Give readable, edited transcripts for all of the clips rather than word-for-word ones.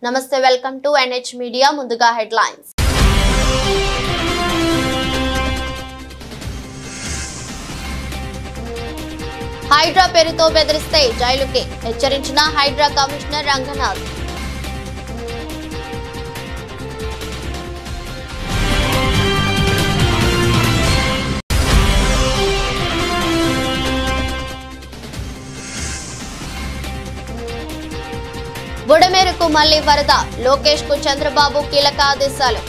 నమస్తే, welcome to NH media. ముందుగా headlines. Hydraa పేరుతో బెదిరిస్తే జైలుకే హెచ్చరించిన హైడ్రా కమిషనర్ రంగనాథ్. బుడమేరుకు మళ్లీ వరద, లోకేష్ కు చంద్రబాబు కీలక ఆదేశాలు.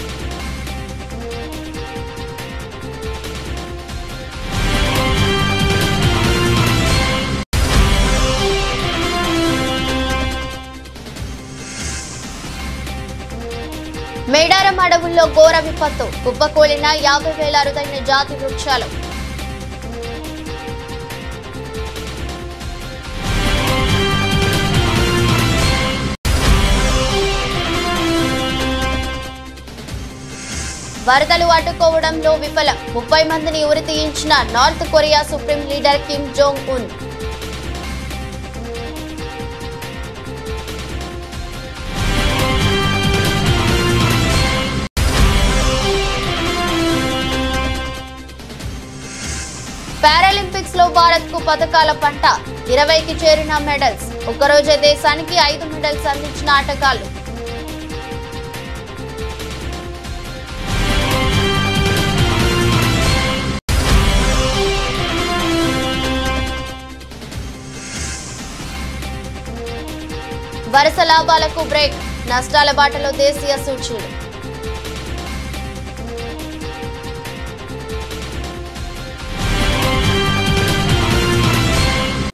మేడారం అడవుల్లో ఘోర విపత్తు, కుప్పకూలిన 50,000 అరుదైన జాతి వృక్షాలు. వరదలు అడ్డుకోవడంలో విఫలం, 30 మందిని ఉరి తీయించిన North Korea supreme leader Kim Jong Un. Paralympics లో భారత్ కు పథకాల పంట, 20కి చేరిన మెడల్స్. ఒక్కరోజే దేశానికి 5 మెడల్స్ అందించిన ఆటగాళ్లు. వరుస లాభాలకు బ్రేక్, నష్టాల బాటలో దేశీయ సూచీలు.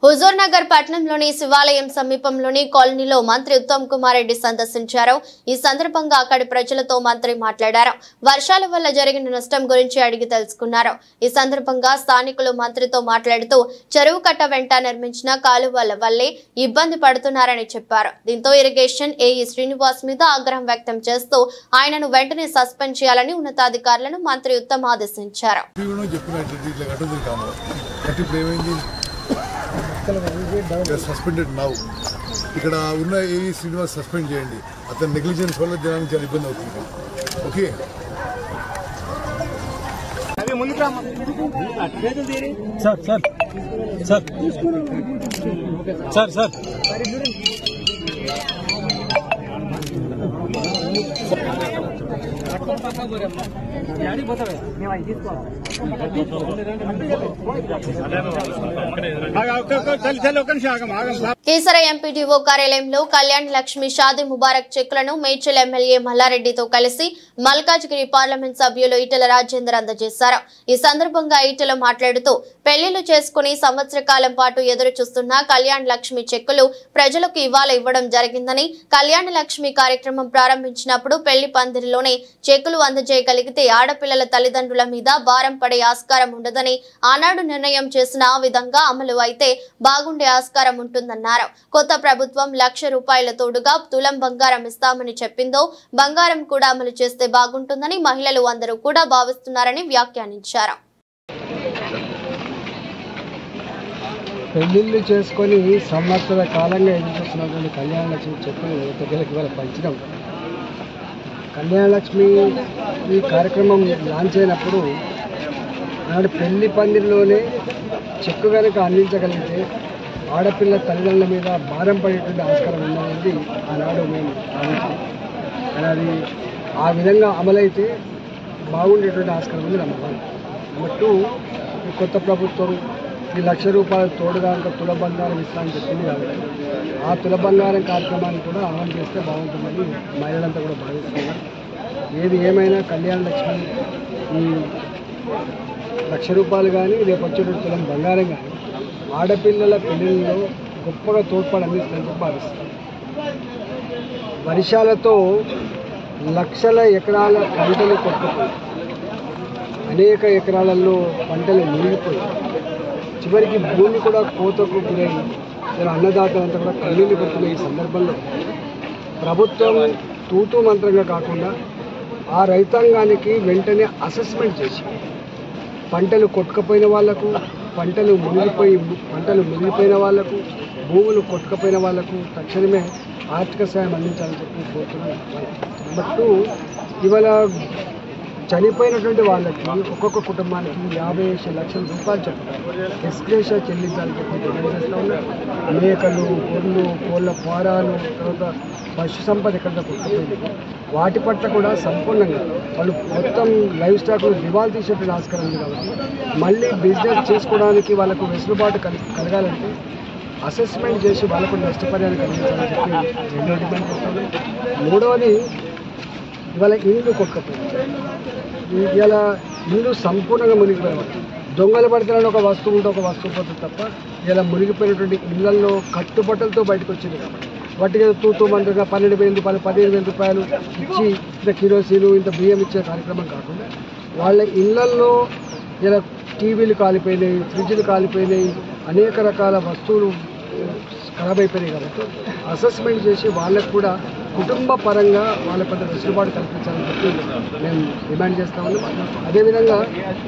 హుజూర్ నగర్ పట్టణంలోని శివాలయం సమీపంలోని కాలనీలో మంత్రి ఉత్తమ్ కుమార్ రెడ్డి సందర్శించారు. ఈ సందర్భంగా అక్కడి ప్రజలతో మంత్రి మాట్లాడారు. వర్షాల వల్ల జరిగిన నష్టం గురించి అడిగి తెలుసుకున్నారు. ఈ సందర్భంగా స్థానికులు మంత్రితో మాట్లాడుతూ చెరువు కట్ట వెంట నిర్మించిన కాలువల వల్లే ఇబ్బంది పడుతున్నారని చెప్పారు. దీంతో ఇరిగేషన్ ఏఈ శ్రీనివాస్ మీద ఆగ్రహం వ్యక్తం చేస్తూ ఆయనను వెంటనే సస్పెండ్ చేయాలని ఉన్నతాధికారులను మంత్రి ఉత్తమ్ ఆదేశించారు. Suspended now. ఇక్కడ ఉన్న ఏఈ శ్రీనివాస్ సస్పెండ్ చేయండి. అతని నెగ్లిజెన్స్ వల్ల జనానికి చాలా ఇబ్బంది అవుతుంది. Okay, sir sir sir sir sir Keesara MPDO కార్యాలయంలో కళ్యాణ్ లక్ష్మి షాదీ ముబారక్ చెక్లను మేడ్చల్ ఎమ్మెల్యే మల్లారెడ్డితో కలిసి మల్కాజ్గిరి పార్లమెంట్ సభ్యులు ఈటెల రాజేందర్ అందజేశారు. ఈ సందర్భంగా ఈటెల మాట్లాడుతూ పెళ్లిళ్లు చేసుకుని సంవత్సర కాలం పాటు ఎదురు చూస్తున్న కళ్యాణ్ లక్ష్మి చెక్కులు ప్రజలకు ఇవాళ ఇవ్వడం జరిగిందని, కళ్యాణ లక్ష్మి కార్యక్రమం ప్రారంభించినప్పుడు పెళ్లి పందిరిలోనే చెక్కులు అందజేయగలిగితే ఆడపిల్లల తల్లిదండ్రుల మీద భారం పడే ఆస్కారం ఉండదని, ఆనాడు నిర్ణయం చేసిన ఆ విధంగా అమలు అయితే బాగుండే ఆస్కారం ఉంటుందన్నారు. కొత్త ప్రభుత్వం ₹1,00,000 తోడుగా తులం బంగారం ఇస్తామని చెప్పిందో బంగారం కూడా అమలు చేస్తే బాగుంటుందని మహిళలు అందరూ కూడా భావిస్తున్నారని వ్యాఖ్యానించారు. పెళ్లిళ్ళు చేసుకొని సంవత్సర కాలంగా ఎదుర్కొంటున్నటువంటి కళ్యాణ లక్ష్మి చెప్పులు ప్రజలకు ఇవాళ పంచడం. కళ్యాణ లక్ష్మి ఈ కార్యక్రమం లాంచ్ అయినప్పుడు నాడు పెళ్లి పందిరిలోనే చెక్కు కనుక అందించగలిగితే ఆడపిల్ల తల్లిదండ్రుల మీద భారం పడేటువంటి ఆస్కారం ఉందనేది ఆనాడు మేము భావిస్తాం. కానీ అది ఆ విధంగా అమలైతే బాగుండేటువంటి ఆస్కారం ఉంది. నెంబర్ 1. నెంబర్ 2, ఈ కొత్త ప్రభుత్వం ఈ ₹1,00,000 తోడుగా ఇంకా తుల బంగారం ఇస్తామని చెప్పింది కాబట్టి ఆ తుల బంగారం కార్యక్రమాన్ని కూడా అమలు చేస్తే బాగుంటుందని మహిళలంతా కూడా భావిస్తున్నారు. ఏది ఏమైనా కళ్యాణ లక్ష్మి ఈ ₹1,00,000 కానీ రేపు వచ్చేటువంటి తులం బంగారం కానీ ఆడపిల్లల పెళ్లిళ్ళలో గొప్పగా తోడ్పాటు అందిస్తుందని భావిస్తారు. వర్షాలతో లక్షల ఎకరాల పంటలు కొట్టుకుపోయి అనేక ఎకరాలలో పంటలు మునిగిపోయి చివరికి భూమి కూడా కోతకు గురై అన్నదాతలంతా కూడా కన్నీళ్లు పెడుతున్న ఈ సందర్భంలో ప్రభుత్వం తూతూ మంత్రంగా కాకుండా ఆ రైతాంగానికి వెంటనే అసెస్మెంట్ చేసి పంటలు కొట్టుకుపోయిన వాళ్లకు, పంటలు మునిగిపోయిన వాళ్లకు, భూములు కొట్టుకుపోయిన వాళ్లకు తక్షణమే ఆర్థిక సాయం అందించాలని చెప్పి కోరుతున్నాను. నెంబర్ 2, ఇవాళ చనిపోయినటువంటి వాళ్ళకి ఒక్కొక్క కుటుంబానికి 50 లక్షల రూపాయలు చెప్పారు ఎక్స్గ్రేషియా చెల్లించాలని చెప్పి డిమాండ్ చేస్తూ ఉన్నారు. మేకలు, గొర్రెలు, కోళ్ళ ఫారాలు, తర్వాత పశు సంపద ఎక్కడ కొట్టుకుపోయింది, వాటి పట్ల కూడా సంపూర్ణంగా వాళ్ళు మొత్తం లైవ్ స్టాక్లు దివాళా తీసేటువంటి ఆస్కారం ఉంది. కాబట్టి మళ్ళీ బిజినెస్ చేసుకోవడానికి వాళ్ళకు వెసులుబాటు కలగాలంటే అసెస్మెంట్ చేసి వాళ్ళకు నష్టపరిహారం కలిగించాలని చెప్పి రెండో డిమాండ్ చేస్తున్నాం. మూడవది, ఇవాళ ఇల్లు కొట్టుకుపోయింది. ఇలా ఇల్లు సంపూర్ణంగా మునిగిపోయారు. దొంగలు పడతారని ఒక వస్తువు ఉంటే ఒక వస్తువు పోతుంది తప్ప ఇలా మునిగిపోయినటువంటి ఇళ్లలో కట్టుబట్టలతో బయటకు వచ్చింది. కాబట్టి వాటికి తూతూ మందుగా 12,000 రూపాయలు 15,000 రూపాయలు ఇచ్చి ఇంత కిరోసిన్లు ఇంత బియ్యం ఇచ్చే కార్యక్రమం కాకుండా వాళ్ళ ఇళ్లల్లో ఇలా టీవీలు కాలిపోయినాయి, ఫ్రిడ్జ్లు కాలిపోయినాయి, అనేక రకాల వస్తువులు ఖరాబ్ అయిపోయినాయి. కాబట్టి అసెస్మెంట్ చేసి వాళ్ళకు కూడా కుటుంబ పరంగా వాళ్ళ కొంత వెసులుబాటు కల్పించాలని చెప్పి మేము డిమాండ్ చేస్తా ఉన్నాం. అదేవిధంగా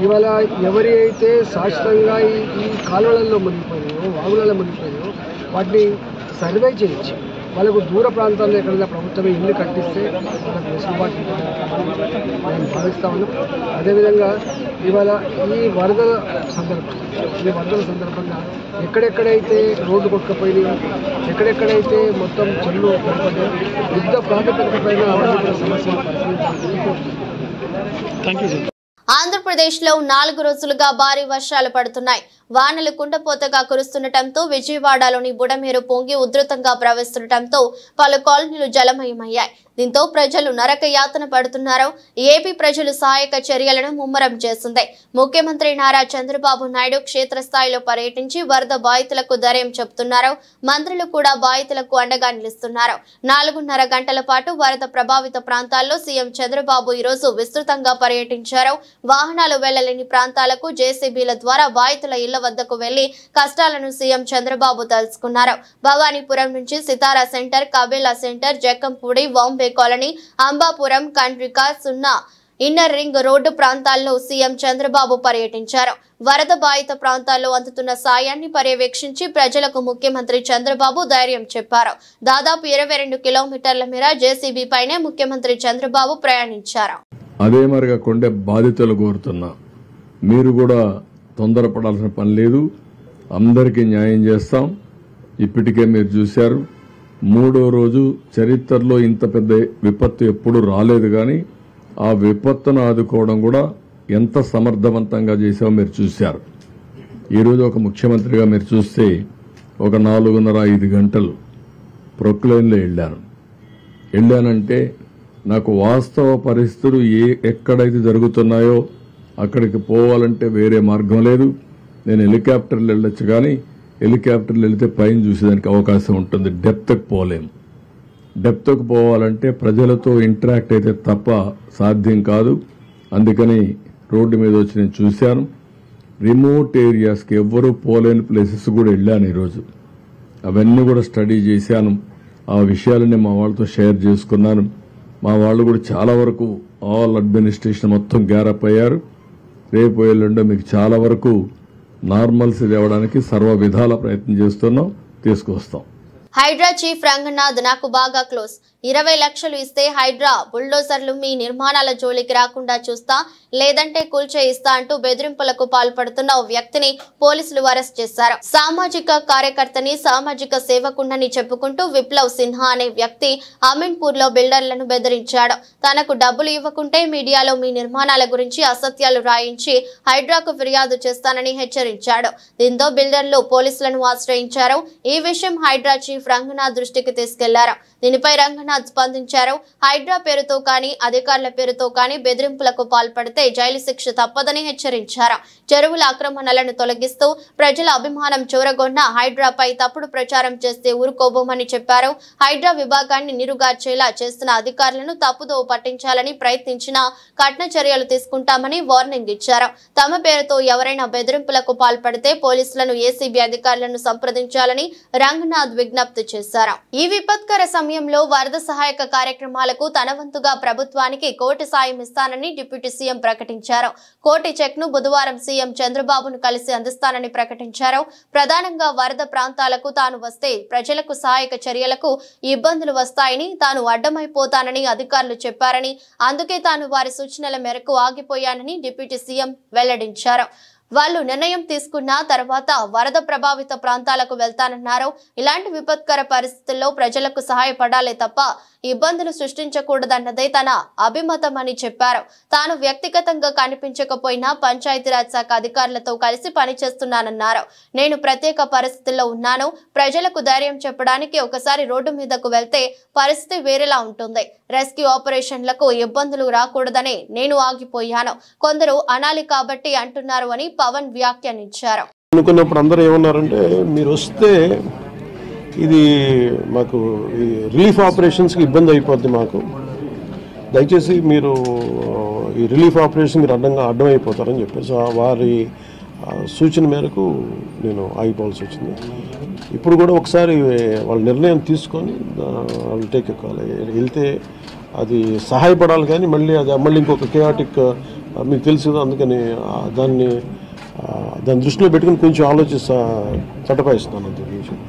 ఇవాళ ఎవరి అయితే శాశ్వతంగా ఈ కాలువలలో మునిగిపోయాయో, వాగులలో మునిగిపోయాయో వాటిని సర్వే చేయించి వాళ్ళకు దూర ప్రాంతాల్లో ఎక్కడైనా ప్రభుత్వమే ఇల్లు కట్టిస్తే వాళ్ళకు వెసులుబాటు ఉంటుందని మేము భావిస్తూ ఉన్నాం. అదేవిధంగా ఇవాళ ఈ వరదల సందర్భంగా ఎక్కడెక్కడైతే రోడ్డు కొట్టుకుపోయినాయి, ఎక్కడెక్కడైతే మొత్తం చెల్లు పడిపోయాయో యుద్ధ ప్రాతిపదిక పైన అవన్నీ సమస్యలు పరిశీలించాలని. ఆంధ్రప్రదేశ్లో 4 రోజులుగా భారీ వర్షాలు పడుతున్నాయి. వానలు కుండపోతగా కురుస్తుండటంతో విజయవాడలోని బుడమేరు పొంగి ఉధృతంగా ప్రవహిస్తుండటంతో పలు కాలనీలు జలమయమయ్యాయి. దీంతో ప్రజలు నరక యాతన పడుతున్నారు. ఏపీ ప్రజలు సహాయక చర్యలను ముమ్మరం చేస్తుంది. ముఖ్యమంత్రి నారా చంద్రబాబు నాయుడు క్షేత్రస్థాయిలో పర్యటించి వరద బాధితులకు ధైర్యం చెబుతున్నారు. మంత్రులు కూడా బాధితులకు అండగా నిలుస్తున్నారు. 4.5 గంటల పాటు వరద ప్రభావిత ప్రాంతాల్లో సీఎం చంద్రబాబు ఈరోజు విస్తృతంగా పర్యటించారు. వాహనాలు వెళ్లలేని ప్రాంతాలకు జేసీబీల ద్వారా బాధితుల ఇళ్ల వద్దకు వెళ్లి కష్టాలను సీఎం చంద్రబాబు తెలుసుకున్నారు. భవానీపురం నుంచి సితారా centre, కబేలా centre, Jakkampudi, Bombay colony, Ambapuram, Kandrika, సున్నా, ఇన్నర్ రింగ్ రోడ్డు ప్రాంతాల్లో సీఎం చంద్రబాబు పర్యటించారు. వరద బాధిత ప్రాంతాల్లో అందుతున్న సాయాన్ని పర్యవేక్షించి ప్రజలకు ముఖ్యమంత్రి చంద్రబాబు ధైర్యం చెప్పారు. దాదాపు 22 కిలోమీటర్ల మేర జేసీబీ పైనే ముఖ్యమంత్రి చంద్రబాబు ప్రయాణించారు. అదే మరిగా కొండే బాధితులు కోరుతున్నా, మీరు కూడా తొందరపడాల్సిన పని లేదు. అందరికీ న్యాయం చేస్తాం. ఇప్పటికే మీరు చూశారు, 3వ రోజు చరిత్రలో ఇంత పెద్ద విపత్తు ఎప్పుడు రాలేదు. కానీ ఆ విపత్తును ఆదుకోవడం కూడా ఎంత సమర్థవంతంగా చేసామో మీరు చూశారు. ఈరోజు ఒక ముఖ్యమంత్రిగా మీరు చూస్తే ఒక 4.5 గంటలు ప్రొక్లైన్లో వెళ్ళానంటే నాకు వాస్తవ పరిస్థితులు ఎక్కడైతే జరుగుతున్నాయో అక్కడికి పోవాలంటే వేరే మార్గం లేదు. నేను హెలికాప్టర్లు వెళ్ళొచ్చు, కానీ హెలికాప్టర్లు వెళితే పైన చూసేదానికి అవకాశం ఉంటుంది. డెప్త్కి పోలేం. డెప్త్కి పోవాలంటే ప్రజలతో ఇంటరాక్ట్ అయితే తప్ప సాధ్యం కాదు. అందుకని రోడ్డు మీద వచ్చి నేను చూశాను. రిమోట్ ఏరియాస్కి ఎవ్వరూ పోలేని ప్లేసెస్ కూడా వెళ్ళాను ఈరోజు. అవన్నీ కూడా స్టడీ చేశాను. ఆ విషయాలని మా వాళ్ళతో షేర్ చేసుకున్నాను. మా వాళ్ళు కూడా చాలా వరకు ఆల్ అడ్మినిస్ట్రేషన్ మొత్తం గ్యారప్ అయ్యారు. రేపు ఎల్లుండో మీకు చాలా వరకు నార్మల్సీ తేవడానికి సర్వ విధాల ప్రయత్నం చేస్తున్నాం, తీసుకొస్తాం. హైడ్రా చీఫ్ రంగనాథ్ నాకు బాగా క్లోజ్. 20 లక్షలు ఇస్తే హైడ్రా బుల్డోజర్లు మీ నిర్మాణాల జోలికి రాకుండా చూస్తా, లేదంటే కూల్చేయిస్తా అంటూ బెదిరింపులకు పాల్పడుతున్న ఓ వ్యక్తిని పోలీసులు అరెస్ట్ చేశారు. సామాజిక కార్యకర్తని, సామాజిక సేవకుణ్ణని చెప్పుకుంటూ విప్లవ్ సిన్హా అనే వ్యక్తి అమీన్పూర్ లో బిల్డర్లను బెదిరించాడు. తనకు డబ్బులు ఇవ్వకుంటే మీడియాలో మీ నిర్మాణాల గురించి అసత్యాలు రాయించి హైడ్రాకు ఫిర్యాదు చేస్తానని హెచ్చరించాడు. దీంతో బిల్డర్లు పోలీసులను ఆశ్రయించారు. ఈ విషయం హైడ్రా చీఫ్ రంగనాథ్ దృష్టికి తీసుకెళ్లారు. దీనిపై రంగనాథ్ స్పందించారు. హైడ్రా పేరుతో కానీ అధికారుల పేరుతో కానీ బెదిరింపులకు పాల్పడితే జైలు శిక్ష తప్పదని హెచ్చరించారు. చెరువుల ఆక్రమణలను తొలగిస్తూ ప్రజల అభిమానం చూరగొన్న హైడ్రాపై తప్పుడు ప్రచారం చేస్తే ఊరుకోబోమని చెప్పారు. హైడ్రా విభాగాన్ని నీరుగార్చేలా చేస్తున్న అధికారులను తప్పుదో పట్టించాలని ప్రయత్నించినా కఠిన చర్యలు తీసుకుంటామని వార్నింగ్ ఇచ్చారు. తమ పేరుతో ఎవరైనా బెదిరింపులకు పాల్పడితే పోలీసులను, ఏసీబీ అధికారులను సంప్రదించాలని రంగనాథ్ విజ్ఞప్తి చేశారు. ఈ విపత్కర సమయంలో వరద సహాయక కార్యక్రమాలకు తన వంతుగా ప్రభుత్వానికి 1 కోటి సాయం ఇస్తానని డిప్యూటీ సీఎం ప్రకటించారు. 1 కోటి చెక్ను బుధవారం సీఎం చంద్రబాబును కలిసి అందిస్తానని ప్రకటించారు. ప్రధానంగా వరద ప్రాంతాలకు తాను వస్తే ప్రజలకు సహాయక చర్యలకు ఇబ్బందులు వస్తాయని, తాను అడ్డమైపోతానని అధికారులు చెప్పారని, అందుకే తాను వారి సూచనల మేరకు ఆగిపోయానని డిప్యూటీ సీఎం వెల్లడించారు. వాళ్ళు నిర్ణయం తీసుకున్న తర్వాత వరద ప్రభావిత ప్రాంతాలకు వెళ్తానన్నారు. ఇలాంటి విపత్కర పరిస్థితుల్లో ప్రజలకు సహాయపడాలే తప్ప ఇబ్బందులు సృష్టించకూడదన్నదే తన అభిమతమని చెప్పారు. తాను వ్యక్తిగతంగా కనిపించకపోయినా పంచాయతీరాజ్ శాఖ అధికారులతో కలిసి పనిచేస్తున్నానన్నారు. నేను ప్రత్యేక పరిస్థితుల్లో ఉన్నాను. ప్రజలకు ధైర్యం చెప్పడానికి ఒకసారి రోడ్డు మీదకు వెళ్తే పరిస్థితి వేరేలా ఉంటుంది. రెస్క్యూ ఆపరేషన్లకు ఇబ్బందులు రాకూడదని నేను ఆగిపోయాను. కొందరు అనాలి కాబట్టి అంటున్నారు అని పవన్ వ్యాఖ్యానించారు. అనుకున్నప్పుడు అందరూ ఏమన్నారంటే, మీరు వస్తే ఇది మాకు రిలీఫ్ ఆపరేషన్స్కి ఇబ్బంది అయిపోద్ది, మాకు దయచేసి మీరు ఈ రిలీఫ్ ఆపరేషన్ మీరు అడ్డమైపోతారని చెప్పేసి వారి సూచన మేరకు నేను ఆగిపోవాల్సి వచ్చింది. ఇప్పుడు కూడా ఒకసారి వాళ్ళ నిర్ణయం తీసుకొని వాళ్ళు టేక్ కాల్ వెళ్తే అది సహాయపడాలి, కానీ మళ్ళీ ఇంకొక కేయాటిక్ మీకు తెలుసు కదా, అందుకని దాన్ని దృష్టిలో పెట్టుకుని కొంచెం చట్టపాయిస్తున్నాను అంత విషయం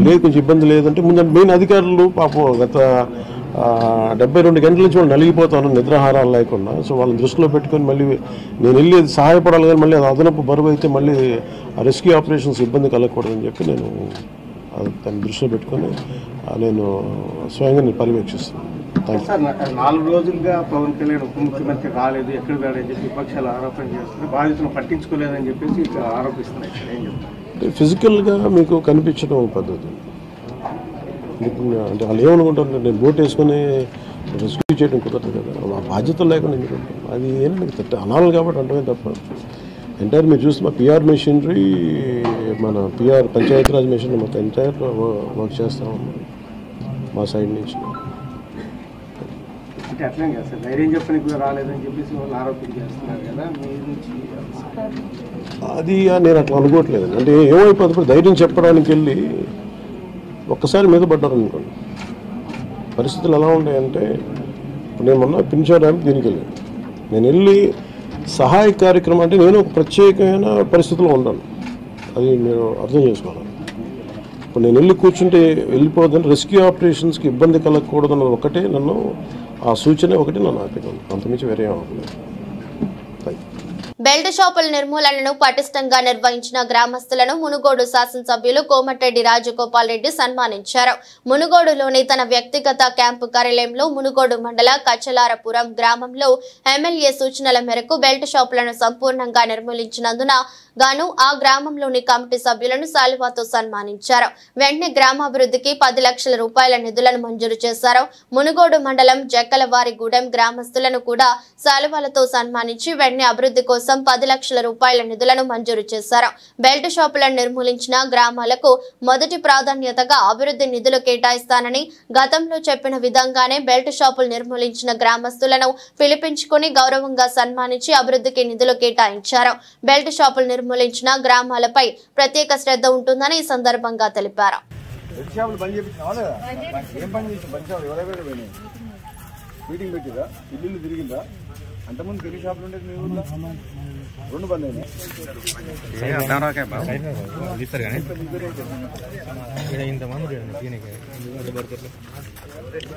లేదు. కొంచెం ఇబ్బంది లేదంటే ముందు మెయిన్ అధికారులు పాపం గత 72 గంటల నుంచి వాళ్ళు నలిగిపోతాను నిద్రాహారాలు లేకుండా. సో వాళ్ళని దృష్టిలో పెట్టుకొని మళ్ళీ నేను వెళ్ళి సహాయపడాలి, కానీ మళ్ళీ అది అదనపు బరువు అయితే మళ్ళీ ఆ రెస్క్యూ ఆపరేషన్స్ ఇబ్బంది కలగకూడదని చెప్పి నేను దాన్ని దృష్టిలో పెట్టుకొని నేను స్వయంగా పర్యవేక్షిస్తున్నాను. సార్ 4 రోజులుగా పవన్ కళ్యాణ్ ఉప ముఖ్యమంత్రి కాలేదు, ఎక్కడ వెళ్ళని చెప్పి విపక్షాలు ఆరోపణ చేస్తున్నాయి, బాధితులను పట్టించుకోలేదని చెప్పేసి ఆరోపిస్తున్నాయి. ఏం చెప్తారు? ఫిజికల్గా మీకు కనిపించడం పద్ధతి అంటే వాళ్ళు ఏమనుకుంటారు, నేను బోట్ వేసుకొని రెస్క్యూ చేయడం కుదరదు కదా, ఆ బాధ్యత లేకుండా ఎందుకంటే అది ఏంటంటే అనాలి కాబట్టి అంటమే తప్ప ఎంటైర్ మీరు చూస్తే మా పిఆర్ మెషినరీ, మన పిఆర్ పంచాయతీరాజ్ మెషినరీ మొత్తం ఎంటైర్ వర్క్ చేస్తూ ఉన్నాం మా సైడ్ నుంచి. అంటే అట్లా కదా సార్, ధైర్యం చెప్పడానికి కూడా రాలేదని చెప్పేసి వాళ్ళు ఆరోపణ చేస్తున్నారు కదా మీ నుంచి. అది నేను అట్లా అనుకోవట్లేదు. అంటే ఏమైపోతుంది, ధైర్యం చెప్పడానికి వెళ్ళి ఒక్కసారి మీద పడ్డారు అనుకోండి, పరిస్థితులు ఎలా ఉంటాయంటే, నేను మొన్న పింఛన్ ర్యాంప్ దీనికి వెళ్ళాను. నేను వెళ్ళి సహాయ కార్యక్రమం అంటే నేను ఒక ప్రత్యేకమైన పరిస్థితుల్లో ఉన్నాను, అది మీరు అర్థం చేసుకోవాలి. ఇప్పుడు నేను వెళ్ళి కూర్చుంటే వెళ్ళిపోదని రెస్క్యూ ఆపరేషన్స్కి ఇబ్బంది కలగకూడదన్నది ఒకటే నన్ను, ఆ సూచన ఒకటి నన్ను ఆపినాను, అంతమించి వేరే అవ్వలేదు. బెల్ట్ షాపుల నిర్మూలనను పటిష్టంగా నిర్వహించిన గ్రామస్తులను మునుగోడు శాసనసభ్యులు కోమటిరెడ్డి రాజగోపాల్ రెడ్డి సన్మానించారు. మునుగోడులోని తన వ్యక్తిగత క్యాంపు కార్యాలయంలో మునుగోడు మండల కచ్చలారపురం గ్రామంలో ఎమ్మెల్యే సూచనల మేరకు బెల్ట్ షాపులను సంపూర్ణంగా నిర్మూలించినందున గాను ఆ గ్రామంలోని కమిటీ సభ్యులను శాలువాతో సన్మానించారు. వెంటనే గ్రామాభివృద్ధికి 10 లక్షల రూపాయల నిధులను మంజూరు చేశారు. మునుగోడు మండలం జక్కలవారిగూడెం గ్రామస్తులను కూడా శాలువాలతో సన్మానించి వెంటనే అభివృద్ధి కోసం 10 లక్షల రూపాయల నిధులను మంజూరు చేశారు. బెల్ట్ షాపులను నిర్మూలించిన గ్రామాలకు మొదటి ప్రాధాన్యతగా అభివృద్ధి నిధులు కేటాయిస్తానని, గతంలో చెప్పిన విధంగానే బెల్ట్ షాపులు నిర్మూలించిన గ్రామస్తులను పిలిపించుకుని గౌరవంగా సన్మానించి అభివృద్ధికి నిధులు కేటాయించారు. బెల్ట్ షాపులు నిర్మూలించిన గ్రామాలపై ప్రత్యేక శ్రద్ధ ఉంటుందని ఈ సందర్భంగా తెలిపారు. మీటింగ్ పెట్టిరా, ఇల్లు తిరిగిందా, అంతకుముందు పెళ్లి షాపులు ఉండేది మీ ఊళ్ళో 2 బంద్ అయినాయి.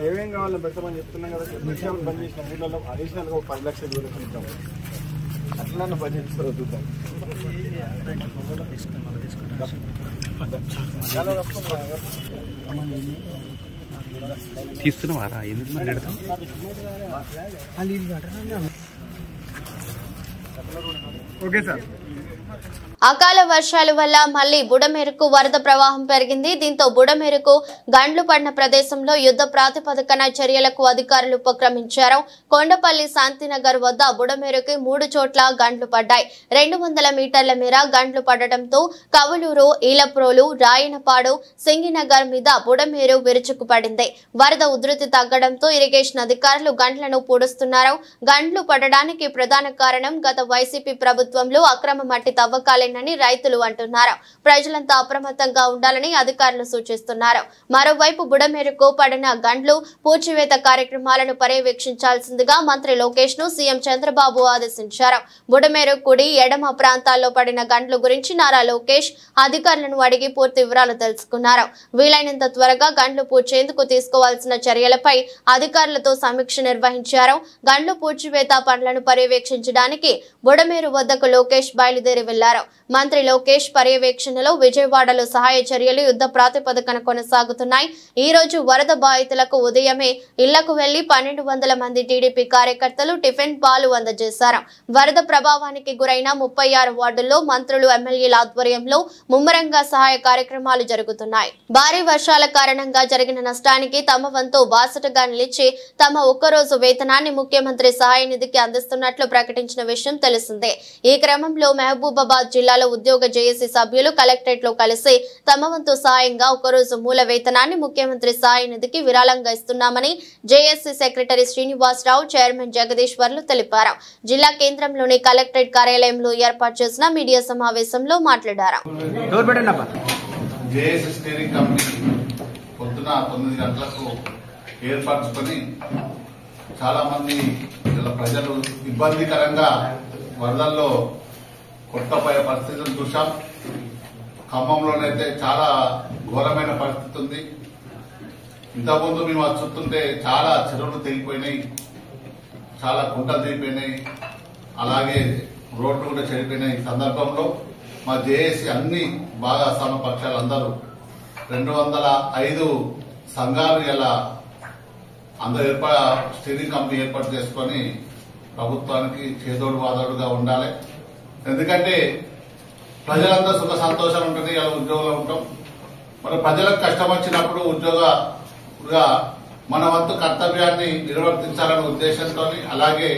ఏమేం కావాలని పెట్టమని చెప్తున్నాం కదా, పెళ్లి షాపులు బంద్ చేసిన ఊళ్ళలో అడిషనల్గా 10 లక్షలు ఇస్తాం, అట్లా పని చేస్తారు చూద్దాం. తీస్తున్నావారా ఎందుకు మాట్లాడతాం? Okay sir. అకాల వర్షాల వల్ల మళ్లీ బుడమేరుకు వరద ప్రవాహం పెరిగింది. దీంతో బుడమేరుకు గండ్లు పడిన ప్రదేశంలో యుద్ధ ప్రాతిపదికన చర్యలకు అధికారులు ఉపక్రమించారు. కొండపల్లి శాంతినగర్ వద్ద బుడమేరుకి 3 చోట్ల గండ్లు పడ్డాయి. 200 మీటర్ల మేర గండ్లు పడటంతో కవులూరు, ఈలప్రోలు, రాయనపాడు, సింగినగర్ మీద బుడమేరు విరుచుకుపడింది. వరద ఉధృతి తగ్గడంతో ఇరిగేషన్ అధికారులు గండ్లను పూడుస్తున్నారు. గండ్లు పడడానికి ప్రధాన కారణం గత వైసీపీ ప్రభుత్వంలో అక్రమ మట్టి తవ్వకాలేనని రైతులు అంటున్నారు. ప్రజలంతా అప్రమత్తంగా ఉండాలని అధికారులు సూచిస్తున్నారు. మరోవైపు బుడమేరుకు పడిన గండ్లు పూడ్చివేత కార్యక్రమాలను పర్యవేక్షించాల్సిందిగా మంత్రి లోకేష్ ను సీఎం చంద్రబాబు ఆదేశించారు. బుడమేరు కుడి ఎడమ ప్రాంతాల్లో పడిన గండ్లు గురించి నారా లోకేష్ అధికారులను అడిగి పూర్తి వివరాలు తెలుసుకున్నారు. వీలైనంత త్వరగా గండ్లు పూడ్చేందుకు తీసుకోవాల్సిన చర్యలపై అధికారులతో సమీక్ష నిర్వహించారు. గండ్లు పూడ్చివేత పనులను పర్యవేక్షించడానికి బుడమేరు వద్దకు లోకేష్ బయలుదేరి వెళ్లారు. మంత్రి లోకేష్ పర్యవేక్షణలో విజయవాడలో సహాయ చర్యలు యుద్ధ ప్రాతిపదికన కొనసాగుతున్నాయి. ఈ రోజు వరద బాధితులకు ఉదయమే ఇళ్లకు వెళ్లి 1200 మంది టీడీపీ కార్యకర్తలు టిఫిన్ పాలు అందజేశారు. వరద ప్రభావానికి గురైన 36 వార్డుల్లో మంత్రులు ఎమ్మెల్యేల ఆధ్వర్యంలో ముమ్మరంగా సహాయ కార్యక్రమాలు జరుగుతున్నాయి. భారీ వర్షాల కారణంగా జరిగిన నష్టానికి తమ వంతు బాసటగా నిలిచి తమ ఒక్కరోజు వేతనాన్ని ముఖ్యమంత్రి సహాయ నిధికి అందిస్తున్నట్లు ప్రకటించిన విషయం తెలిసిందే. ఈ క్రమంలో మహబూబాబాద్ జిల్లాలో ఉద్యోగ జేఏసీ సభ్యులు కలెక్టరేట్ లో కలిసి తమ వంతు సాయంగా ఒకరోజు మూల వేతనాన్ని ముఖ్యమంత్రి సహాయ నిధికి విరాళంగా ఇస్తున్నామని జేఏసీ సెక్రటరీ శ్రీనివాసరావు, చైర్మన్ జగదీశ్వర్లు తెలిపారు. జిల్లా కేంద్రంలోని కలెక్టరేట్ కార్యాలయంలో ఏర్పాటు చేసిన మీడియా సమావేశంలో మాట్లాడారు. చాలా మంది ప్రజలు ఇబ్బందికరంగా వరదల్లో కొట్టపోయే పరిస్థితులు చూసాం. ఖమ్మంలోనైతే చాలా ఘోరమైన పరిస్థితి ఉంది. ఇంతకుముందు మేము చూస్తుంటే చాలా చెరువులు తెగిపోయినాయి, చాలా కుంటలు తెగిపోయినాయి, అలాగే రోడ్లు కూడా చెడిపోయినాయి. ఈ సందర్భంలో మా జేఏసీ అన్ని బాగా సమపక్షాలు అందరూ 205 సంఘాలు ఇలా అందరూ స్టీరింగ్ కమిటీ ఏర్పాటు చేసుకుని ప్రభుత్వానికి చేదోడు వాదోడుగా ఉండాలి. ఎందుకంటే ప్రజలంతా సుఖ సంతోషాలు ఉంటుంది, ఇలా ఉద్యోగంలో ఉంటాం. మన ప్రజలకు కష్టం వచ్చినప్పుడు ఉద్యోగంగా మన వంతు కర్తవ్యాన్ని నిర్వర్తించాలనే ఉద్దేశంతో, అలాగే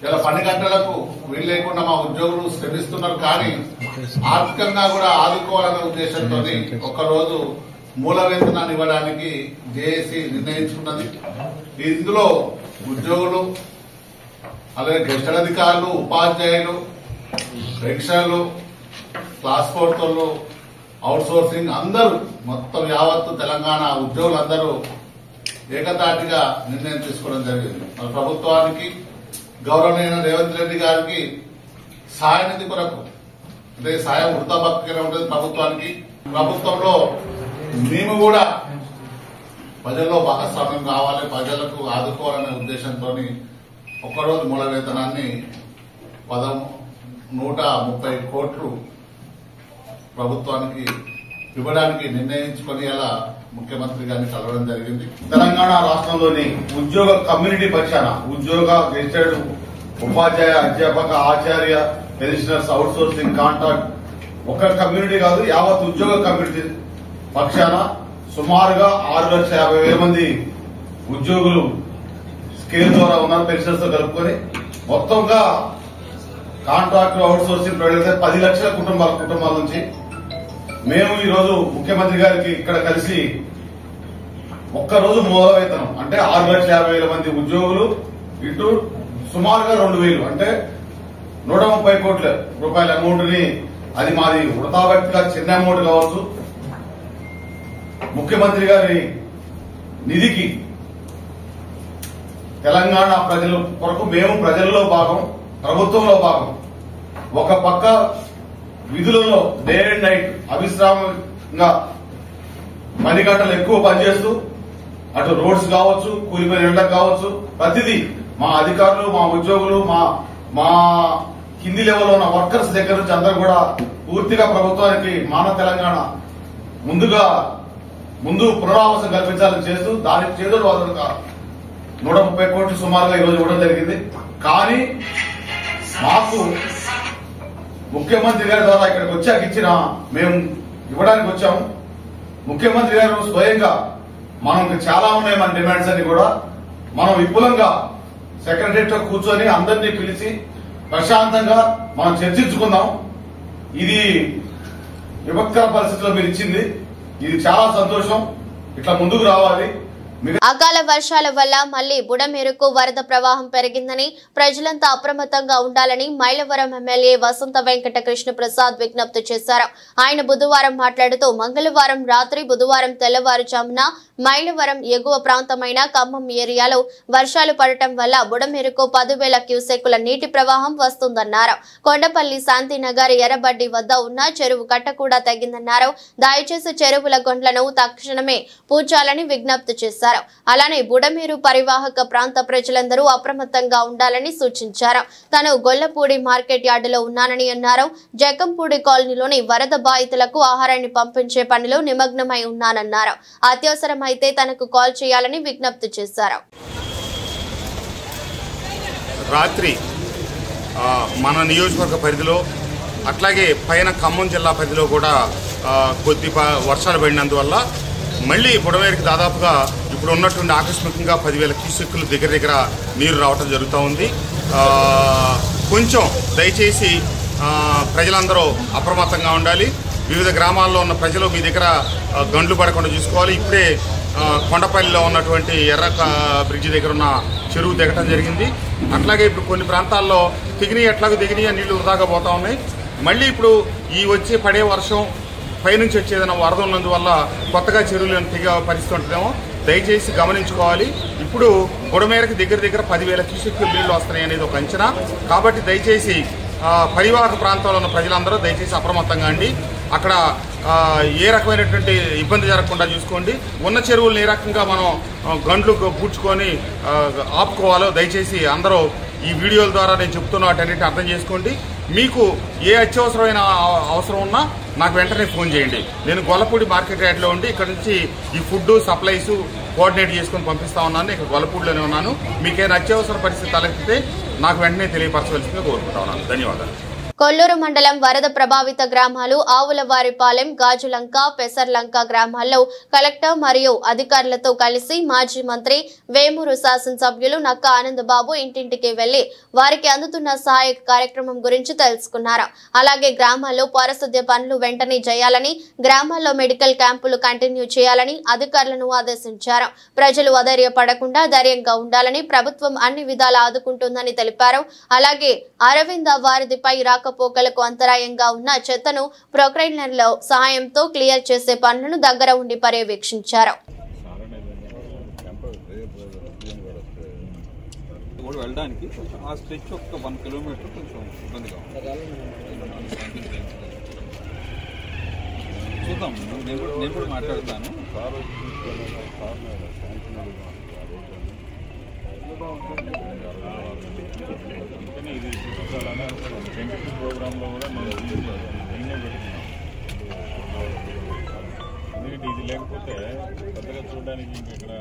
ఇలా పని గంటలకు వీలు లేకుండా మా ఉద్యోగులు శ్రమిస్తున్నారు, కానీ ఆర్థికంగా కూడా ఆదుకోవాలనే ఉద్దేశంతో ఒకరోజు మూల వేతనాన్ని ఇవ్వడానికి జేఏసీ నిర్ణయించుకున్నది. ఇందులో ఉద్యోగులు, అలాగే గెస్టెడ్ అధికారులు, ఉపాధ్యాయులు, పెన్షన్లు, క్లాస్ 4 అవుట్ సోర్సింగ్ అందరూ మొత్తం యావత్తు తెలంగాణ ఉద్యోగులందరూ ఏకతాటిగా నిర్ణయం తీసుకోవడం జరిగింది. మన ప్రభుత్వానికి గౌరవనీయ రేవంత్ రెడ్డి గారికి సహాయ నిధి కొరకు, అంటే సాయం వృత్తాపక్కనే ఉంటుంది ప్రభుత్వానికి. ప్రభుత్వంలో మేము కూడా ప్రజల్లో భాగస్వామ్యం కావాలి, ప్రజలకు ఆదుకోవాలనే ఉద్దేశంతో ఒక్కరోజు మూల వేతనాన్ని 130 కోట్లు ప్రభుత్వానికి ఇవ్వడానికి నిర్ణయించుకుని అలా ముఖ్యమంత్రి గారిని కలవడం జరిగింది. తెలంగాణ రాష్ట్రంలోని ఉద్యోగ కమ్యూనిటీ పక్షాన ఉద్యోగ గెస్టెడ్, ఉపాధ్యాయ, అధ్యాపక, ఆచార్య, పెన్షనర్స్, అవుట్ సోర్సింగ్, కాంట్రాక్ట్ ఒక కమ్యూనిటీ కాదు, యావత్ ఉద్యోగ కమ్యూనిటీ పక్షాన సుమారుగా 6,50,000 మంది ఉద్యోగులు స్కేల్ ద్వారా ఉన్నారు. పెన్షనర్స్ తో కలుపుకొని మొత్తంగా కాంట్రాక్ట్, అవుట్ సోర్సింగ్ ప్రొవైడ్ 10 లక్షల కుటుంబాల నుంచి మేము ఈ రోజు ముఖ్యమంత్రి గారికి ఇక్కడ కలిసి ఒక్కరోజు మూల వేతనం అంటే 6,50,000 మంది ఉద్యోగులు ఇటు సుమారుగా 2,000 అంటే 130 కోట్ల రూపాయల అమౌంట్ ని, అది మాది వృతాభక్తిగా చిన్న అమౌంట్ కావచ్చు, ముఖ్యమంత్రి గారి నిధికి తెలంగాణ ప్రజల కొరకు మేము ప్రజల్లో భాగం, ప్రభుత్వంలో భాగం. ఒక పక్క విధులలో డే అండ్ నైట్ అవిశ్రామంగా 10 గంటలు ఎక్కువ పనిచేస్తూ అటు రోడ్స్ కావచ్చు, కూలిపోయిన ఇళ్లకు కావచ్చు, ప్రతిదీ మా అధికారులు, మా ఉద్యోగులు, మా కింది లెవెల్లో ఉన్న వర్కర్స్ దగ్గర నుంచి అందరూ కూడా పూర్తిగా ప్రభుత్వానికి మాన తెలంగాణ ముందు పునరావాసం కల్పించాలని చేస్తూ దానికి చేదోడు వాదోడుగా 130 కోట్లు సుమారుగా ఈరోజు ఇవ్వడం జరిగింది. కానీ మాకు ముఖ్యమంత్రి గారి ద్వారా ఇక్కడికి వచ్చాక మేము ఇవ్వడానికి వచ్చాము. ముఖ్యమంత్రి గారు స్వయంగా మనకు చాలా ఉన్నాయి మన డిమాండ్స్ అన్ని కూడా మనం విపులంగా సెక్రటరియట్ లో కూర్చొని అందరినీ పిలిచి ప్రశాంతంగా మనం చర్చించుకుందాం. ఇది విపత్కర పరిస్థితిలో మీరు ఇచ్చింది, ఇది చాలా సంతోషం. ఇట్లా ముందుకు రావాలి. అకాల వర్షాల వల్ల మళ్లీ బుడమేరుకు వరద ప్రవాహం పెరిగిందని ప్రజలంతా అప్రమత్తంగా ఉండాలని మైలవరం ఎమ్మెల్యే వసంత వెంకట కృష్ణ ప్రసాద్ విజ్ఞప్తి చేశారు. ఆయన బుధవారం మాట్లాడుతూ మంగళవారం రాత్రి బుధవారం తెల్లవారుజామున మైలవరం ఎగువ ప్రాంతమైన ఖమ్మం ఏరియాలో వర్షాలు పడటం వల్ల బుడమేరుకు 10,000 క్యూసెక్కుల నీటి ప్రవాహం వస్తుందన్నారు. కొండపల్లి శాంతినగర్ ఎర్రబడ్డి వద్ద ఉన్న చెరువు కట్ట కూడా తగ్గిందన్నారు. దయచేసి చెరువుల గొండ్లను తక్షణమే పూడ్చాలని విజ్ఞప్తి చేశారు. అలానే బుడమేరు పరివాహక ప్రాంత ప్రజలందరూ అప్రమత్తంగా ఉండాలని సూచించారు. తాను గొల్లపూడి మార్కెట్ యార్డులో ఉన్నానని అన్నారు. జకంపూడి కాలనీలోని వరద బాధితులకు ఆహారాన్ని పంపించే పనిలో నిమగ్నమై ఉన్నానన్నారు. అత్యవసరమైతే తనకు కాల్ చేయాలని విజ్ఞప్తి చేశారు. రాత్రి మన నియోజకవర్గ పరిధిలో అట్లాగే పైన ఖమ్మం జిల్లా పరిధిలో కూడా కొద్ది వర్షాలు పడినందువల్ల మళ్ళీ బుడమేరుకి దాదాపుగా ఇప్పుడు ఉన్నటువంటి ఆకస్మికంగా 10,000 క్యూసెక్కులు దగ్గర నీరు రావటం జరుగుతూ ఉంది. కొంచెం దయచేసి ప్రజలందరూ అప్రమత్తంగా ఉండాలి. వివిధ గ్రామాల్లో ఉన్న ప్రజలు మీ దగ్గర గండ్లు పడకుండా చూసుకోవాలి. ఇప్పుడే కొండపల్లిలో ఉన్నటువంటి ఎర్ర బ్రిడ్జి దగ్గర ఉన్న చెరువు దిగటం జరిగింది. అట్లాగే ఇప్పుడు కొన్ని ప్రాంతాల్లో ఎట్లాగో దిగినాయి నీళ్లు వృధాగా పోతా ఉన్నాయి. మళ్ళీ ఇప్పుడు ఈ వచ్చే పడే వర్షం పైనుంచి వచ్చేదైనా వరద ఉన్నందువల్ల కొత్తగా చెరువులను తెగే పరిస్థితి ఉంటుందేమో దయచేసి గమనించుకోవాలి. ఇప్పుడు బుడమేరకు దగ్గర 10,000 క్యూసెక్కులు నీళ్లు వస్తున్నాయి అనేది ఒక అంచనా. కాబట్టి దయచేసి పరివాహక ప్రాంతాల్లో ఉన్న ప్రజలందరూ దయచేసి అప్రమత్తంగా అండి. అక్కడ ఏ రకమైనటువంటి ఇబ్బంది జరగకుండా చూసుకోండి. ఉన్న చెరువులను ఏ రకంగా మనం గండ్లు పూడ్చుకొని ఆపుకోవాలో దయచేసి అందరూ ఈ వీడియోల ద్వారా నేను చెప్తున్న వాటన్నిటిని అర్థం చేసుకోండి. మీకు ఏ అత్యవసరమైన అవసరం ఉన్నా నాకు వెంటనే ఫోన్ చేయండి. నేను గొల్లపూడి మార్కెట్ యార్డ్లో ఉండి ఇక్కడ నుంచి ఈ ఫుడ్ సప్లైస్ కోఆర్డినేట్ చేసుకుని పంపిస్తా ఉన్నాను. ఇక్కడ గొల్లపూడిలోనే ఉన్నాను. మీకేమైనా అత్యవసర పరిస్థితి తలెత్తితే నాకు వెంటనే తెలియపరచవలసిందిగా కోరుకుంటా ఉన్నాను. ధన్యవాదాలు. కొల్లూరు మండలం వరద ప్రభావిత గ్రామాలు ఆవులవారిపాలెం, గాజులంక, పెసర్లంక గ్రామాల్లో కలెక్టర్ మరియు అధికారులతో కలిసి మాజీ మంత్రి వేమూరు శాసనసభ్యులు నక్క ఆనందబాబు ఇంటింటికి వెళ్లి వారికి అందుతున్న సహాయక కార్యక్రమం గురించి తెలుసుకున్నారు. అలాగే గ్రామాల్లో పారిశుద్ధ్య పనులు వెంటనే చేయాలని, గ్రామాల్లో మెడికల్ క్యాంపులు కంటిన్యూ చేయాలని అధికారులను ఆదేశించారు. ప్రజలు అధైర్యపడకుండా ధైర్యంగా ఉండాలని ప్రభుత్వం అన్ని విధాలా ఆదుకుంటుందని తెలిపారు. అలాగే అరవింద వారిదిపై రాకపోకలకు అంతరాయంగా ఉన్న చెత్తను ప్రొక్లైనర్ల సహాయంతో క్లియర్ చేసే పనులను దగ్గర ఉండి పర్యవేక్షించారు. వెళ్ళడానికి ఆ స్ట్రెచ్ ఒక 1 కిలోమీటర్ కొంచెం ఇబ్బందిగా చూద్దాం. నేను కూడా మాట్లాడతాను. ఇది ప్రోగ్రాంలో కూడా నేను పెడుతున్నాను. ఎందుకంటే ఇది లేకపోతే కొత్తగా చూడడానికి ఇక్కడ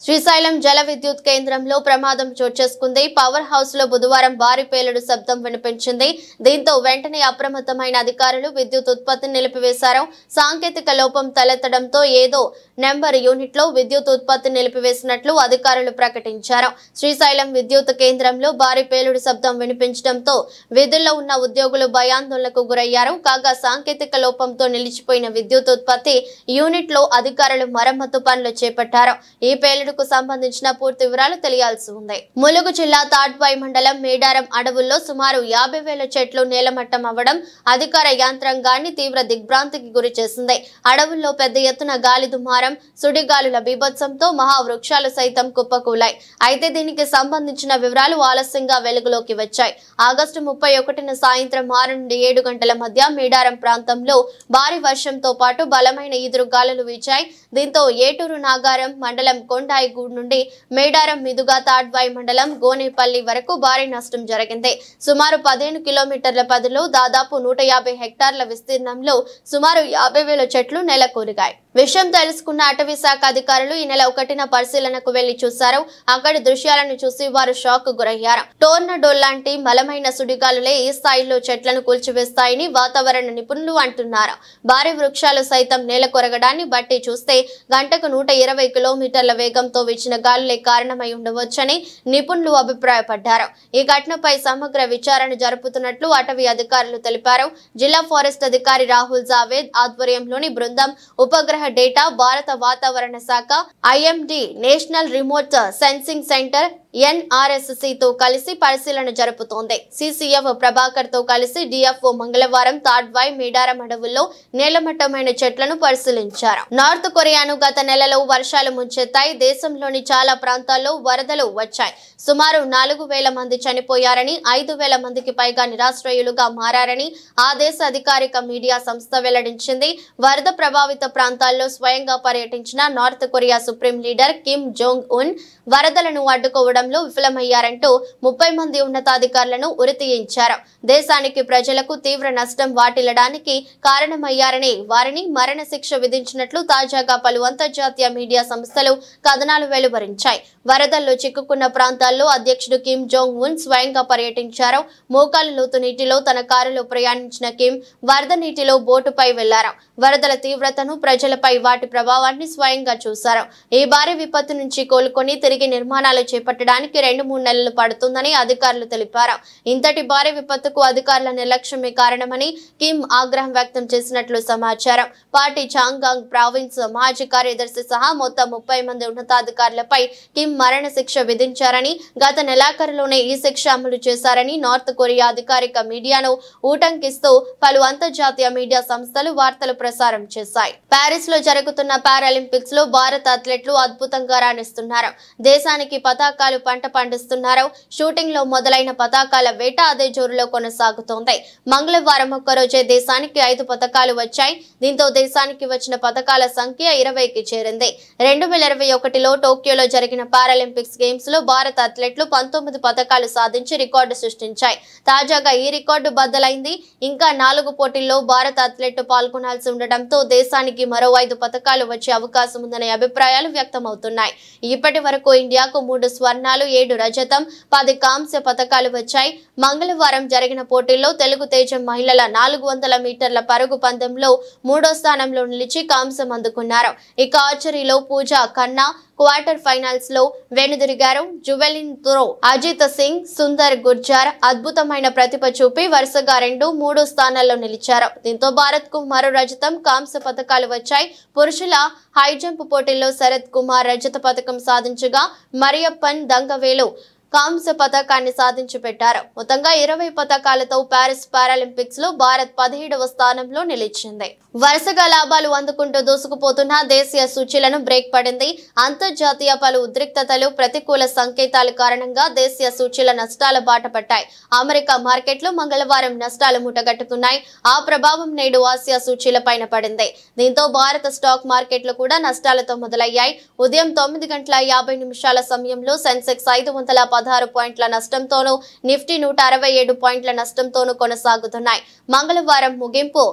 శ్రీశైలం జల విద్యుత్ కేంద్రంలో ప్రమాదం చోటు చేసుకుంది. పవర్ హౌస్ లో బుధవారం భారీ పేలుడు శబ్దం వినిపించింది. దీంతో వెంటనే అప్రమత్తమైన అధికారులు విద్యుత్ ఉత్పత్తిని నిలిపివేశారు. సాంకేతిక లోపం తలెత్తడంతో ఏదో నెంబర్ యూనిట్ లో విద్యుత్ ఉత్పత్తి నిలిపివేసినట్లు అధికారులు ప్రకటించారు. శ్రీశైలం విద్యుత్ కేంద్రంలో భారీ పేలుడు శబ్దం వినిపించడంతో విధుల్లో ఉన్న ఉద్యోగులు భయాందోళనకు గురయ్యారు. కాగా సాంకేతిక లోపంతో నిలిచిపోయిన విద్యుత్ ఉత్పత్తి యూనిట్ లో అధికారులు మరమ్మతు పనులు చేపట్టారు. ఈ పేలుడుకు సంబంధించిన పూర్తి వివరాలు తెలియాల్సి ఉంది. ములుగు జిల్లా తాడ్వాయి మండలం మేడారం అడవుల్లో సుమారు 50,000 చెట్లు నేలమట్టం అవ్వడం అధికార యంత్రాంగాన్ని తీవ్ర దిగ్భ్రాంతికి గురి చేసింది. అడవుల్లో పెద్ద ఎత్తున గాలి దుమారం, సుడిగాలుల బీభత్సంతో మహావృక్షాలు సైతం కుప్పకూలాయి. అయితే దీనికి సంబంధించిన వివరాలు ఆలస్యంగా వెలుగులోకి వచ్చాయి. ఆగస్టు 31న సాయంత్రం 6 నుండి 7 గంటల మధ్య మేడారం ప్రాంతంలో భారీ వర్షంతో పాటు బలమైన ఈదురు గాలులు వీచాయి. దీంతో ఏటూరు నాగారం మండలం కొండాయిగూడ్ నుండి మేడారం మీదుగా తాడ్వాయి మండలం గోనేపల్లి వరకు భారీ నష్టం జరిగింది. సుమారు 15 కిలోమీటర్ల పరిధిలో దాదాపు 150 హెక్టార్ల విస్తీర్ణంలో సుమారు 50,000 చెట్లు నెలకొరిగాయి. విషయం తెలుసుకున్న అటవీ శాఖ అధికారులు ఈ నెల 1న పరిశీలనకు వెళ్లి చూశారు. అక్కడి దృశ్యాలను చూసి వారు షాక్ గురయ్యారు. టోర్నడో లాంటి బలమైన సుడిగాలులే ఈ స్థాయిలో చెట్లను కూల్చివేస్తాయని వాతావరణ నిపుణులు అంటున్నారు. భారీ వృక్షాలు సైతం నేల కొరగడాన్ని బట్టి చూస్తే గంటకు 120 కిలోమీటర్ల వేగంతో వీచిన గాలులే కారణమై ఉండవచ్చని నిపుణులు అభిప్రాయపడ్డారు. ఈ ఘటనపై సమగ్ర విచారణ జరుపుతున్నట్లు అటవీ అధికారులు తెలిపారు. జిల్లా ఫారెస్ట్ అధికారి రాహుల్ జావేద్ ఆధ్వర్యంలోని బృందం ఉపగ్రహ ఉపగ్రహ డేటా భారత వాతావరణ శాఖ, IMD national remote sensing centre NRSC తో కలిసి పరిశీలన జరుపుతోంది. CCF ప్రభాకర్ తో కలిసి DFO మంగళవారం తాడ్వాయ్ మేడారం అడవుల్లో నేలమట్టమైన చెట్లను పరిశీలించారు. నార్త్ కొరియాను గత నెలలో వర్షాలు ముంచెత్తాయి. దేశంలోని చాలా ప్రాంతాల్లో వరదలు వచ్చాయి. సుమారు 4,000 మంది చనిపోయారని, 5,000 మందికి పైగా నిరాశ్రయులుగా మారారని ఆ దేశ అధికారిక మీడియా సంస్థ వెల్లడించింది. వరద ప్రభావిత ప్రాంతాల్లో స్వయంగా పర్యటించిన North Korea supreme leader Kim Jong Un వరదలను అడ్డుకోవడంలో విఫలమయ్యారంటూ 30 మంది ఉన్నతాధికారులను ఉరితీయించారు. దేశానికి ప్రజలకు తీవ్ర నష్టం వాటిల్లడానికి కారణమయ్యారని, వారిని మరణశిక్ష విధించినట్లు తాజాగా పలు అంతర్జాతీయ మీడియా సంస్థలు కథనాలు వెలువరించాయి. వరదల్లో చిక్కుకున్న ప్రాంతాల్లో అధ్యక్షుడు కిమ్ జోంగ్ ఉన్ స్వయంగా పర్యటించారు. మోకాలు లోతు నీటిలో తన కారులో ప్రయాణించిన కిమ్ వరద నీటిలో బోటుపై వెళ్లారు. వరదల తీవ్రతను, ప్రజలపై వాటి ప్రభావాన్ని స్వయంగా చూశారు. ఈ భారీ విపత్తు నుంచి కోలుకొని తిరిగి నిర్మాణాలు చేపట్టడానికి 2-3 నెలలు పడుతుందని అధికారులు తెలిపారు. ఇంతటి భారీ విపత్తుకు అధికారుల నిర్లక్ష్యమే కారణమని కిమ్ ఆగ్రహం వ్యక్తం చేసినట్లు సమాచారం. పార్టీ చాంగాంగ్ ప్రావిన్స్ మాజీ కార్యదర్శి సహా మొత్తం 30 మంది ఉన్నతాధికారులపై కిమ్ మరణ శిక్ష విధించారని, గత నెలాఖరులోనే ఈ శిక్ష అమలు చేశారని నార్త్ కొరియా అధికారిక మీడియాను ఊటంకిస్తూ పలు అంతర్జాతీయ మీడియా సంస్థలు వార్తలు ప్రసారం చేశాయి. ప్యారిస్ లో జరుగుతున్న పారాలింపిక్స్ లో భారత అథ్లెట్లు అద్భుతంగా రాణిస్తున్నారు. దేశానికి పతాకాలు పంట పండిస్తున్నారు. షూటింగ్ లో మొదలైన పతాకాల వేట అదే జోరులో కొనసాగుతోంది. మంగళవారం ఒక్కరోజే దేశానికి 5 పతకాలు వచ్చాయి. దీంతో దేశానికి వచ్చిన పతకాల సంఖ్య 20కి చేరింది. 2021లో టోక్యోలో జరిగిన పారాలింపిక్స్ గేమ్స్ లో భారత అథ్లెట్లు 19 పతకాలు సాధించి రికార్డు సృష్టించాయి. తాజాగా ఈ రికార్డు బద్దలైంది. ఇంకా 4 పోటీల్లో భారత అథ్లెట్లు పాల్గొనాల్సి ఉండటంతో దేశానికి మరో 5 పతకాలు వచ్చే అవకాశం ఉందనే అభిప్రాయాలు వ్యక్తమవుతున్నాయి. ఇప్పటి వరకు ఇండియాకు 3 స్వర్ణాలు, 7 రజతం, 10 కాంస్య పతకాలు వచ్చాయి. మంగళవారం జరిగిన పోటీల్లో తెలుగు తేజం మహిళల 400 మీటర్ల పరుగు పందెంలో 3వ స్థానంలో నిలిచి కాంస్యం అందుకున్నారు. ఇక ఆర్చరీలో పూజా ఖన్నా క్వార్టర్ ఫైనల్స్ లో వెనుదిరిగారు. జువెలిన్ త్రో అజిత్ సింగ్, సుందర్ గుర్జార్ అద్భుతమైన ప్రతిభ చూపి వరుసగా 2, 3 స్థానాల్లో నిలిచారు. దీంతో భారత్ కు మరో రజతం, కాంస్య పతకాలు వచ్చాయి. పురుషుల హై జంప్ పోటీల్లో శరత్ కుమార్ రజత పతకం సాధించగా మరియప్పన్ దంగవేలు కాంస్య పతకాన్ని సాధించి పెట్టారు. మొత్తంగా 20 పతకాలతో ప్యారిస్ పారాలింపిక్స్ లో భారత్ 17వ స్థానంలో నిలిచింది. వరుసగా లాభాలు అందుకుంటూ దూసుకుపోతున్న దేశీయ సూచీలను బ్రేక్ పడింది. అంతర్జాతీయ పలు ఉద్రిక్తతలు, ప్రతికూల సంకేతాల కారణంగా దేశీయ సూచీల నష్టాల బాట పట్టాయి. అమెరికా మార్కెట్లు మంగళవారం నష్టాలు మూటగట్టుకున్నాయి. ఆ ప్రభావం నేడు ఆసియా సూచీలపైన పడింది. దీంతో భారత స్టాక్ మార్కెట్లు కూడా నష్టాలతో మొదలయ్యాయి. ఉదయం 9:50 సమయంలో సెన్సెక్స్ 516 పాయింట్ల నష్టంతోనూ, నిఫ్టీ 167 పాయింట్ల నష్టంతోనూ కొనసాగుతున్నాయి. మంగళవారం ముగింపు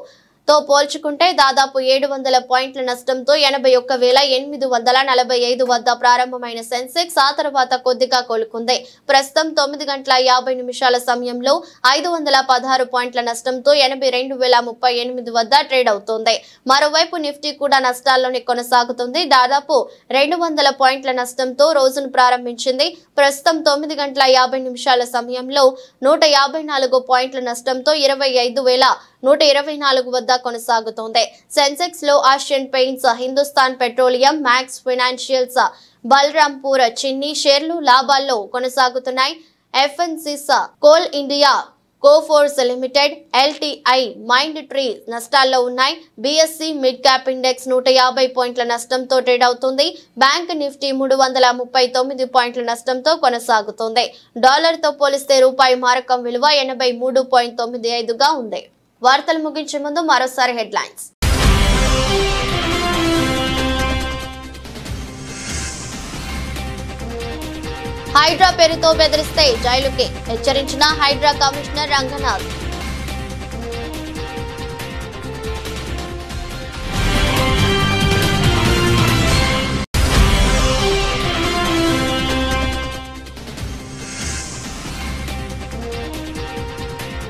తో పోల్చుకుంటే దాదాపు 700 పాయింట్ల నష్టంతో 81,845 వద్ద ప్రారంభమైన సెన్సెక్స్ ఆ తర్వాత కొద్దిగా కోలుకుంది. ప్రస్తుతం 9:50 సమయంలో 516 పాయింట్ల నష్టంతో 82,038 వద్ద ట్రేడ్ అవుతోంది. మరోవైపు నిఫ్టీ కూడా నష్టాల్లోనే కొనసాగుతుంది. దాదాపు 200 పాయింట్ల నష్టంతో రోజును ప్రారంభించింది. ప్రస్తుతం 9:50 సమయంలో 154 పాయింట్ల నష్టంతో 25,124 వద్ద కొనసాగుతోంది. సెన్సెక్స్ లో Asian Paints, Hindustan Petroleum, Max Financials, Balrampur Chini షేర్లు లాభాల్లో కొనసాగుతున్నాయి. FNCs, Coal India, Coforge Limited, LTI, Mindtree నష్టాల్లో ఉన్నాయి. BSE మిడ్ క్యాప్ ఇండెక్స్ 150 పాయింట్ల నష్టంతో ట్రేడ్ అవుతుంది. బ్యాంక్ నిఫ్టీ 339 పాయింట్ల నష్టంతో కొనసాగుతోంది. డాలర్తో పోలిస్తే రూపాయి మారకం విలువ 83.95గా ఉంది. వార్తలు ముగించే ముందు మరోసారి హెడ్లైన్స్. హైడ్రా పేరుతో బెదిరిస్తే జైలుకి హెచ్చరించిన హైడ్రా కమిషనర్ రంగనాథ్.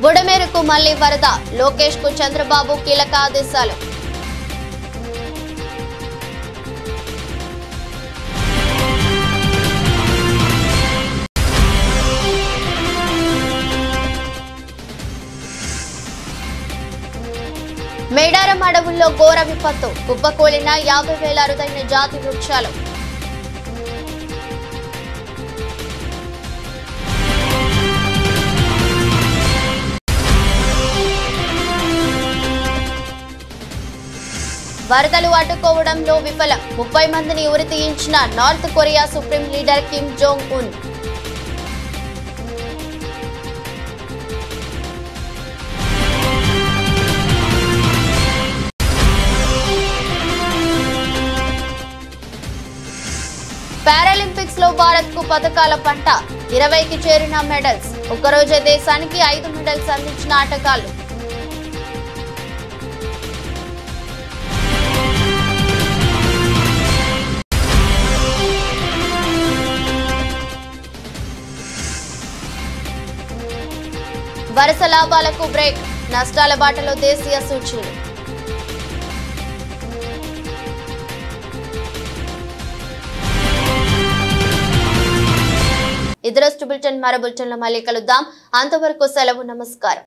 బుడమేరుకు మళ్లీ వరద, లోకేష్ కు చంద్రబాబు కీలక ఆదేశాలు. మేడారం అడవుల్లో ఘోర విపత్తు కుప్పకూలిన 50,000 అరుదైన జాతి వృక్షాలు. వరదలు అడ్డుకోవడంలో విఫలం 30 మందిని ఉరి తీయించిన North Korea supreme leader Kim Jong Un. Paralympics లో భారత్ కు పథకాల పంట 20కి చేరిన మెడల్స్. ఒక్కరోజే దేశానికి 5 మెడల్స్ అందించిన ఆటగాళ్లు. వరుస లాభాలకు బ్రేక్ నష్టాల బాటలో దేశీయ సూచీలు. ఇదరస్ట్ బులెటిన్ మరో బులెటిన్లో మళ్ళీ కలుద్దాం. అంతవరకు సెలవు. నమస్కారం.